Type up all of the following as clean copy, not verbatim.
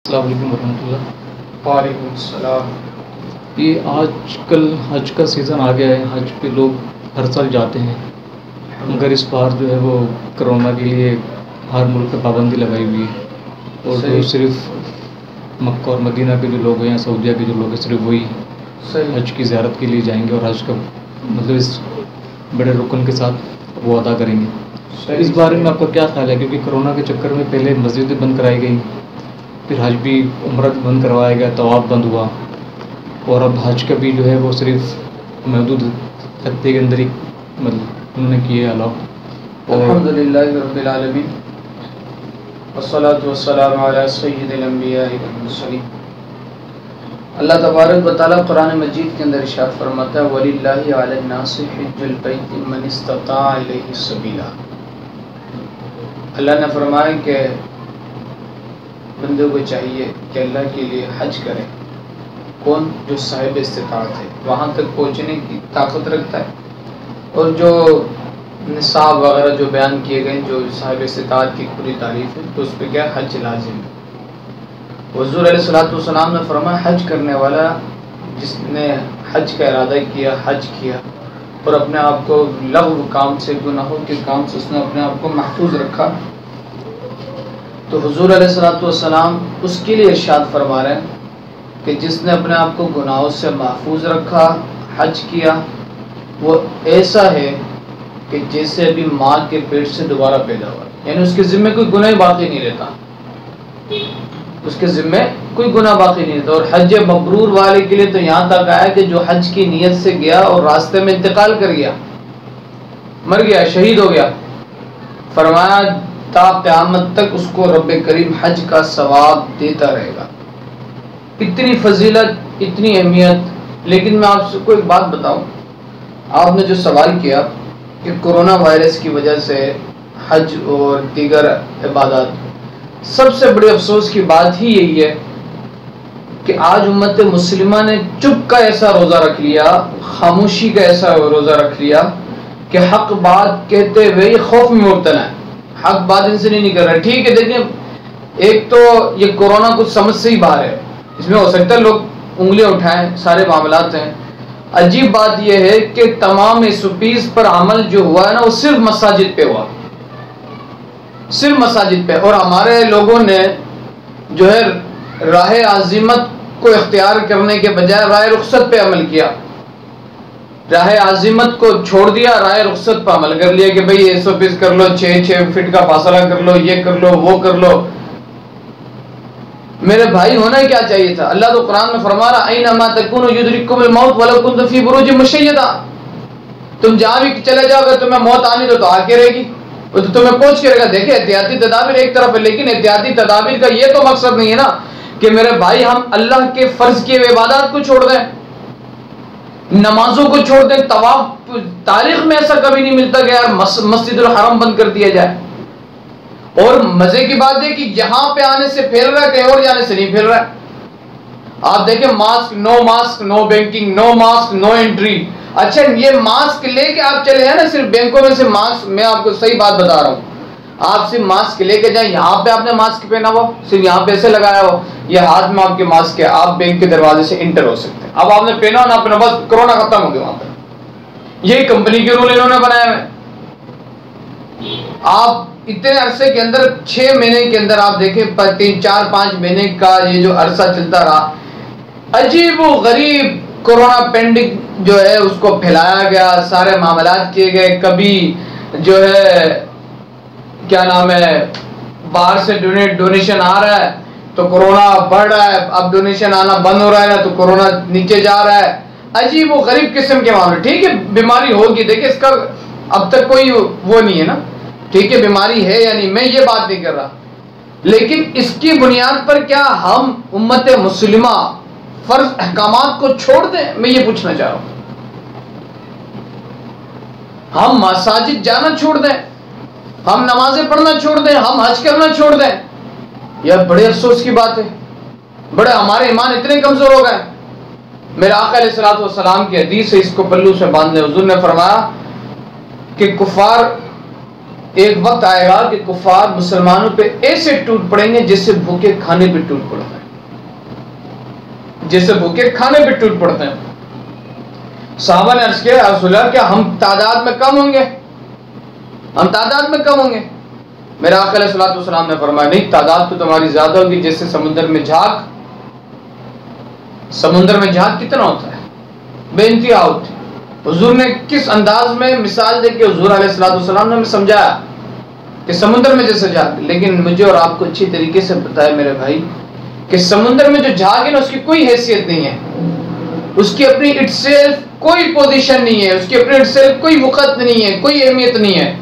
السلام علیکم ورحمۃ اللہ۔ وعلیکم السلام۔ یہ آج کل حج کا سیزن آ گیا ہے، حج پہ لوگ ہر سال جاتے ہیں، مگر اس بار جو ہے وہ کرونا کے لیے ہر ملک پہ پابندی لگائی ہوئی ہے، اور جو صرف مکہ اور مدینہ کے جو لوگ ہیں یا سعودیہ کے جو لوگ ہیں صرف وہی حج کی زیارت کے لیے جائیں گے اور حج کا مطلب اس بڑے رکن کے ساتھ وہ ادا کریں گے۔ اس بارے میں آپ کا کیا خیال ہے؟ کیونکہ کرونا کے چکر میں پہلے مسجدیں بند کرائی گئیں، پھر حج بھی عمرہ بند کروایا گیا، طواف بند ہوا، اور اب حج کا بھی جو ہے وہ صرف محدود خطے کے اندر ہی مطلب انہوں نے کیے الاؤ۔ الحمدللہ رب العالمین والصلاة والسلام علی سید الانبیاء والمرسلین۔ اللہ تبارک و تعالیٰ قرآن مجید کے اندر ارشاد فرماتا ہے وَلِلَّهِ عَلَى النَّاسِ حِجُّ الْبَيْتِ مَنِ اسْتَطَاعَ إِلَيْهِ سَبِيلًا۔ اللہ نے فرمایا کہ بندوں کو چاہیے کہ اللہ کے لیے حج کرے، کون؟ جو صاحب استطاعت ہے، وہاں تک پہنچنے کی طاقت رکھتا ہے، اور جو نصاب وغیرہ جو بیان کیے گئے جو صاحب استطاعت کی پوری تعریف ہے، تو اس پہ کیا حج لازم ہے۔ حضور علیہ الصلوۃ والسلام نے فرمایا حج کرنے والا جس نے حج کا ارادہ کیا، حج کیا، اور اپنے آپ کو لغو کام سے، گناہوں کے کام سے اس نے اپنے آپ کو محفوظ رکھا، تو حضور علیہ الصلوۃ والسلام اس کے لیے ارشاد فرما رہے ہیں کہ جس نے اپنے آپ کو گناہوں سے محفوظ رکھا، حج کیا، وہ ایسا ہے کہ جیسے ابھی ماں کے پیٹ سے دوبارہ پیدا ہوا، یعنی اس کے ذمہ کوئی گناہ باقی نہیں رہتا، اس کے ذمہ کوئی گناہ باقی نہیں رہتا۔ اور حج مبرور والے کے لیے تو یہاں تک آیا کہ جو حج کی نیت سے گیا اور راستے میں انتقال کر گیا، مر گیا، شہید ہو گیا، فرمایا تا قیامت تک اس کو رب کریم حج کا ثواب دیتا رہے گا۔ اتنی فضیلت، اتنی اہمیت۔ لیکن میں آپ کو ایک بات بتاؤں، آپ نے جو سوال کیا کہ کرونا وائرس کی وجہ سے حج اور دیگر عبادات، سب سے بڑے افسوس کی بات ہی یہی ہے کہ آج امت مسلمہ نے چپ کا ایسا روزہ رکھ لیا، خاموشی کا ایسا روزہ رکھ لیا کہ حق بات کہتے ہوئے خوف میں مبتلا ہے، حق بات ان سے نہیں کر رہا۔ ٹھیک ہے، دیکھیں ایک تو یہ کرونا کچھ سمجھ سے ہی باہر ہے، اس میں ہو سکتا ہے لوگ انگلیاں اٹھائیں، سارے معاملات ہیں۔ عجیب بات یہ ہے کہ تمام SOPs پر عمل جو ہوا ہے نا، وہ صرف مساجد پہ ہوا، صرف مساجد پہ، اور ہمارے لوگوں نے جو ہے راہ عزیمت کو اختیار کرنے کے بجائے راہ رخصت پہ عمل کیا، راہ عزیمت کو چھوڑ دیا، راہ رخصت پہ عمل کر لیا کہ بھئی SOPs کر لو، 6 فٹ کا فاصلہ کر لو، یہ کر لو، وہ کر لو۔ میرے بھائی ہونا کیا چاہیے تھا؟ اللہ تو قرآن میں فرما رہا اینما تکونوا یدرککم الموت ولو کنتم فی بروج مشیدہ، تم جہاں بھی چلے جاؤ گے تمہیں موت آنی تو آ کے رہے گی، وہ تو تمہیں پہنچ کے رہے گا۔ دیکھیں احتیاطی تدابیر ایک طرف ہے، لیکن احتیاطی تدابیر کا یہ تو مقصد نہیں ہے نا کہ میرے بھائی ہم اللہ کے فرض کیے ہوئے عبادات کو چھوڑ دیں، نمازوں کو چھوڑ دیں، طواف، تاریخ میں ایسا کبھی نہیں ملتا کہ یار مسجد الحرام بند کر دیا جائے۔ اور مزے کی بات ہے کہ یہاں پہ آنے سے پھیل رہا ہے، کہیں اور جانے سے نہیں پھیل رہا ہے۔ آپ دیکھیں ماسک نو بینکنگ، نو ماسک نو انٹری۔ اچھا یہ ماسک لے کے آپ چلے ہیں نا، صرف بینکوں میں سے ماسک، میں آپ کو صحیح بات بتا رہا ہوں، آپ صرف ماسک لے کے جائیں، یہاں پہ آپ نے ماسک پہنا ہو، صرف یہاں پہ ایسے لگایا ہو، یہ ہاتھ میں آپ کے ماسک ہے، آپ بینک کے دروازے سے انٹر ہو سکتے ہیں۔ اب آپ نے پہنا ہو نہ پہنا، بس کرونا ختم ہو گیا وہاں پہ۔ یہی کمپنی کے رول انہوں نے بنائے ہوئے۔ آپ اتنے عرصے کے اندر 6 مہینے کے اندر آپ دیکھیں 3-4-5 مہینے کا یہ جو عرصہ چلتا رہا، عجیب و غریب کورونا پینڈمک جو ہے اس کو پھیلایا گیا، سارے معاملات کیے گئے، کبھی جو ہے کیا نام ہے باہر سے ڈونیشن آ رہا ہے تو کورونا بڑھ رہا ہے، اب ڈونیشن آنا بند ہو رہا ہے نا تو کورونا نیچے جا رہا ہے، عجیب و غریب قسم کے معاملے۔ ٹھیک ہے بیماری ہوگی، دیکھیں اس کا اب تک کوئی وہ نہیں ہے نا، ٹھیک ہے بیماری ہے یا نہیں، میں یہ بات نہیں کر رہا، لیکن اس کی بنیاد پر کیا ہم امت مسلمہ فرض احکامات کو چھوڑ دیں؟ میں یہ پوچھنا چاہ رہا ہوں۔ ہم مساجد جانا چھوڑ دیں، ہم نمازیں پڑھنا چھوڑ دیں، ہم حج کرنا چھوڑ دیں؟ یہ بڑے افسوس کی بات ہے، بڑے ہمارے ایمان اتنے کمزور ہو گئے۔ میرے آقا علیہ الصلوۃ والسلام کی حدیث ہے، اس کو پلو سے باندھ لیں۔ حضور نے فرمایا کہ کفار ایک وقت آئے گا کہ کفار مسلمانوں پہ ایسے ٹوٹ پڑیں گے جس سے بھوکے کھانے پہ ٹوٹ پڑتے ہیں، جس سے بھوکے کھانے پہ ٹوٹ پڑتے ہیں۔ صحابہ نے عرض کیا رسول اللہ کیا ہم تعداد میں کم ہوں گے؟ ہم تعداد میں کم ہوں گے؟ میرے آقا علیہ الصلوۃ والسلام نے فرمایا نہیں، تعداد تو تمہاری زیادہ ہوگی جیسے سمندر میں جھاگ۔ سمندر میں جھاگ کتنا ہوتا ہے؟ بے انتہا ہوتی۔ حضور نے کس انداز میں مثال دے کے حضور علیہ الصلوۃ والسلام نے ہمیں سمجھایا کہ سمندر میں جیسے جھاگ، لیکن مجھے اور آپ کو اچھی طریقے سے پتا ہے میرے بھائی کہ سمندر میں جو جھاگ ہے نا اس کی کوئی حیثیت نہیں ہے، اس کی اپنی اٹ سیلف کوئی پوزیشن نہیں ہے، اس کی اپنی اٹ سیلف کوئی وقت نہیں ہے، کوئی اہمیت نہیں ہے۔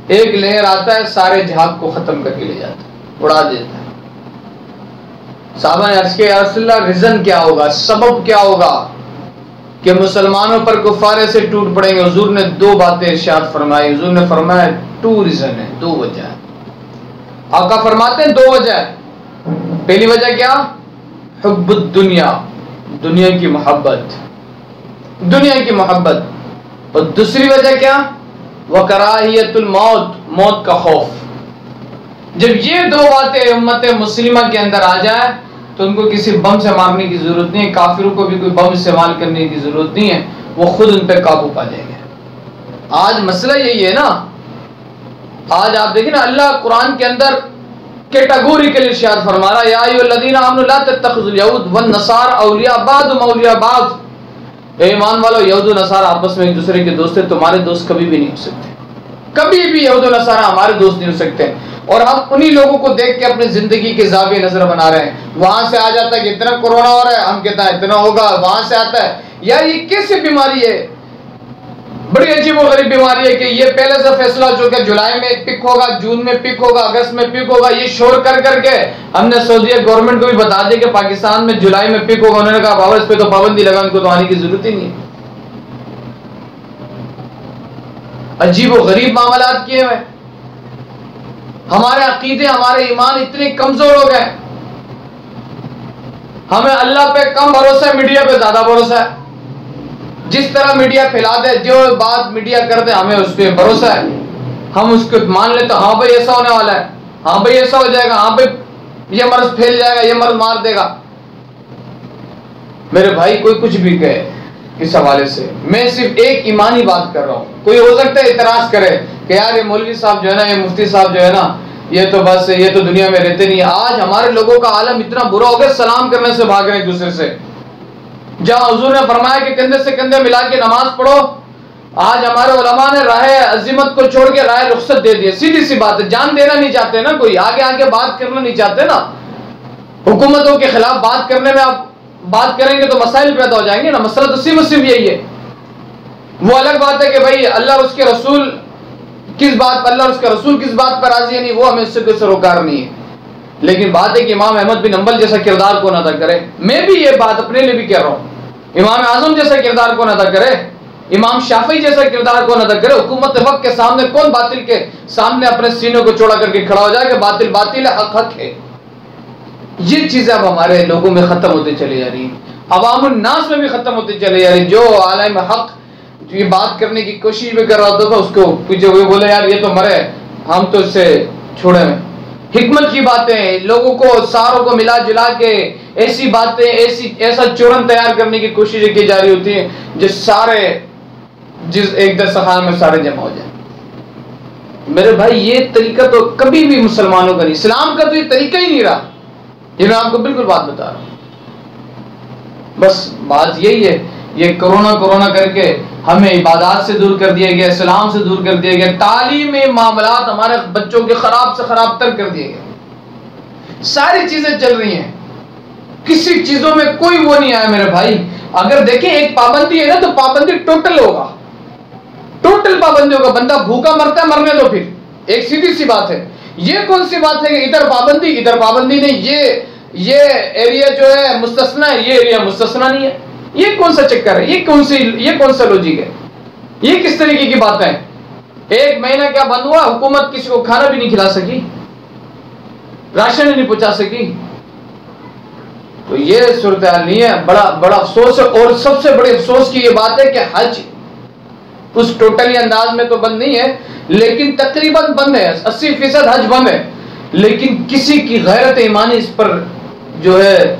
ایک لہر آتا ہے سارے جھاگ کو ختم کر کے لے جاتا ہے، اڑا دیتا ہے۔ صحابہ نے عرض کیا یا رسول اللہ ریزن کیا ہوگا، سبب کیا ہوگا کہ مسلمانوں پر کفار سے ٹوٹ پڑیں گے؟ حضور نے دو باتیں ارشاد فرمائی۔ حضور نے فرمایا ٹو ریزن ہے، دو وجہ ہے۔ آقا فرماتے ہیں دو وجہ ہے۔ پہلی وجہ کیا؟ حب الدنیا، دنیا کی محبت، دنیا کی محبت۔ اور دوسری وجہ کیا؟ وکراہیت الموت، موت کا خوف۔ جب یہ دو باتیں امت مسلمہ کے اندر آ جائے تو ان کو کسی بم سے مارنے کی ضرورت نہیں ہے، کافروں کو بھی کوئی بم استعمال کرنے کی ضرورت نہیں ہے، وہ خود ان پہ قابو پا جائیں گے۔ آج مسئلہ یہی ہے نا، آج آپ دیکھیں نا اللہ قرآن کے اندر کیٹاگوریکل ارشاد فرما رہا ہے یا ایھا الذین آمنوا لا تتخذوا اليہود والنصارى اولیاء بعضهم اولیاء بعض۔ اے ایمان والو، یہود و نصارہ آپس میں ایک دوسرے کے دوست ہیں، تمہارے دوست کبھی بھی نہیں ہو سکتے، کبھی بھی یہود و نصارہ ہمارے دوست نہیں ہو سکتے۔ اور ہم انہی لوگوں کو دیکھ کے اپنی زندگی کے زاویہ نظر بنا رہے ہیں۔ وہاں سے آ جاتا ہے کہ اتنا کورونا ہو رہا ہے، ہم کہتا ہے اتنا ہوگا، وہاں سے آتا ہے یار یہ کیسی بیماری ہے، بڑی عجیب و غریب بیماری ہے کہ یہ پہلے سے فیصلہ جو کہ جولائی میں پک ہوگا، جون میں پک ہوگا، اگست میں پک ہوگا، یہ شور کر کر کے ہم نے سعودیہ گورنمنٹ کو بھی بتا دیا کہ پاکستان میں جولائی میں پک ہوگا۔ انہوں نے کہا بابا اس پہ تو پابندی لگا، ان کو تو آنے کی ضرورت ہی نہیں ہے۔ عجیب و غریب معاملات کیے ہوئے، ہمارے عقیدے ہمارے ایمان اتنے کمزور ہو گئے، ہمیں اللہ پہ کم بھروسہ ہے، میڈیا پہ زیادہ بھروسہ ہے۔ جس طرح میڈیا پھیلا دے، جو بات میڈیا کر دے ہمیں اس پہ بھروسہ ہے، ہم اس کو مان لیتے ہاں بھائی ایسا ہونے والا ہے، ہاں بھائی ایسا ہو جائے گا، ہاں بھائی یہ مرض پھیل جائے گا، یہ مرض مار دے گا۔ میرے بھائی کوئی کچھ بھی کہے اس حوالے سے، میں صرف ایک ایمانی بات کر رہا ہوں۔ کوئی ہو سکتا ہے اعتراض کرے کہ یار یہ مولوی صاحب جو ہے نا، یہ مفتی صاحب جو ہے نا، یہ تو بس یہ تو دنیا میں رہتے نہیں۔ آج ہمارے لوگوں کا عالم اتنا برا ہو گیا، سلام کرنے سے بھاگ رہے ہیں ایک دوسرے سے، جہاں حضور نے فرمایا کہ کندھے سے کندھے ملا کے نماز پڑھو، آج ہمارے علماء نے راہ عزیمت کو چھوڑ کے راہ رخصت دے دی۔ سیدھی سی بات ہے، جان دینا نہیں چاہتے نا، کوئی آگے آگے بات کرنا نہیں چاہتے نا، حکومتوں کے خلاف بات کرنے میں آپ بات کریں گے تو مسائل پیدا ہو جائیں گے نا۔ مسئلہ تو صرف یہی ہے۔ وہ الگ بات ہے کہ بھائی اللہ اور اس کے رسول کس بات پر، اللہ اور اس کا رسول کس بات پر راضی ہے، نہیں وہ ہمیں اس سے کوئی سروکار نہیں ہے، لیکن بات ہے کہ امام احمد بن حنبل جیسا کردار کون ادا کرے۔ میں بھی یہ بات اپنے لیے بھی کہہ رہا ہوں، امام اعظم جیسا کردار کون ادا کرے، امام شافعی جیسا کردار کون ادا کرے، حکومت وقت کے سامنے کون باطل کے سامنے اپنے سینوں کو چوڑا کر کے کھڑا ہو جائے کہ باطل باطل ہے، حق حق ہے۔ یہ چیزیں اب ہمارے لوگوں میں ختم ہوتے چلی جا رہی ہیں، عوام الناس میں بھی ختم ہوتی چلی جا رہی۔ جو عالم حق یہ بات کرنے کی کوشش بھی کر رہا ہوتا تھا اس کو پیچھے ہوئے بولے یار یہ تو مرے، ہم تو اس سے چھوڑے میں۔ حکمت کی باتیں لوگوں کو ساروں کو ملا جلا کے ایسی باتیں ایسا چورن تیار کرنے کی کوشش کی جا رہی ہوتی ہے جس ایک دسترخوان میں سارے جمع ہو جائیں۔ میرے بھائی یہ طریقہ تو کبھی بھی مسلمانوں کا نہیں، اسلام کا تو یہ طریقہ ہی نہیں رہا، یہ میں آپ کو بالکل بات بتا رہا ہوں۔ بس بات یہی ہے، یہ کرونا کر کے ہمیں عبادات سے دور کر دیا گیا، اسلام سے دور کر دیا گیا، تعلیم معاملات ہمارے بچوں کے خراب سے خراب تر کر دیے گئے۔ ساری چیزیں چل رہی ہیں، کسی چیزوں میں کوئی وہ نہیں آیا میرے بھائی۔ اگر دیکھیں ایک پابندی ہے نا تو پابندی ٹوٹل ہوگا، ٹوٹل پابندی ہوگا، بندہ بھوکا مرتا ہے مرنے دو پھر، ایک سیدھی سی بات ہے۔ یہ کون سی بات ہے کہ ادھر پابندی نہیں، یہ ایریا جو ہے مستثنا ہے، یہ ایریا مستثنا نہیں ہے، یہ کون سا چکر ہے، یہ کون سا لوجک ہے، یہ کس طریقے کی بات ہے؟ ایک مہینہ کیا بند ہوا، حکومت کسی کو کھانا بھی نہیں کھلا سکی، راشن نہیں پہنچا سکی، تو یہ صورتحال نہیں ہے۔ بڑا افسوس ہے، اور سب سے بڑے افسوس کی یہ بات ہے کہ اس ٹوٹلی انداز میں تو بند نہیں ہے لیکن تقریباً بند ہے، 80% حج بند ہے، لیکن کسی کی غیرت ایمانی اس پر جو ہے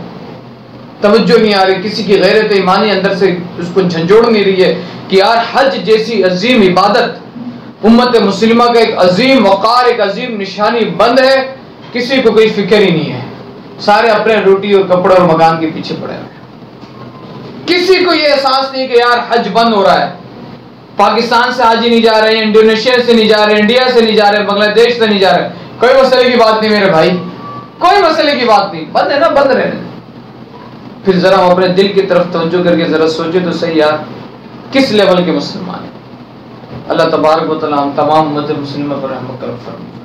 توجہ نہیں آ رہی، کسی کی غیرت ایمانی اندر سے اس کو جھنجھوڑ نہیں رہی ہے کہ یار حج جیسی عظیم عبادت، امت مسلمہ کا ایک عظیم وقار، ایک عظیم نشانی بند ہے، کسی کو کوئی فکر ہی نہیں ہے، سارے اپنے روٹی اور کپڑے اور مکان کے پیچھے پڑے ہوئے، کسی کو یہ احساس نہیں کہ یار حج بند ہو رہا ہے، پاکستان سے حاجی نہیں جا رہے ہیں، انڈونیشیا سے نہیں جا رہے، انڈیا سے نہیں جا رہے، بنگلہ دیش سے نہیں جا رہے، کوئی مسئلے کی بات نہیں میرے بھائی، کوئی مسئلے کی بات نہیں، بند ہے نا، بند رہنے دیں۔ پھر ذرا ہم اپنے دل کی طرف توجہ کر کے ذرا سوچے تو صحیح یار کس لیول کے مسلمان ہیں۔ اللہ تبارک و تعالی ہم تمام امت مسلمہ پر رحمت کرم فرمائے۔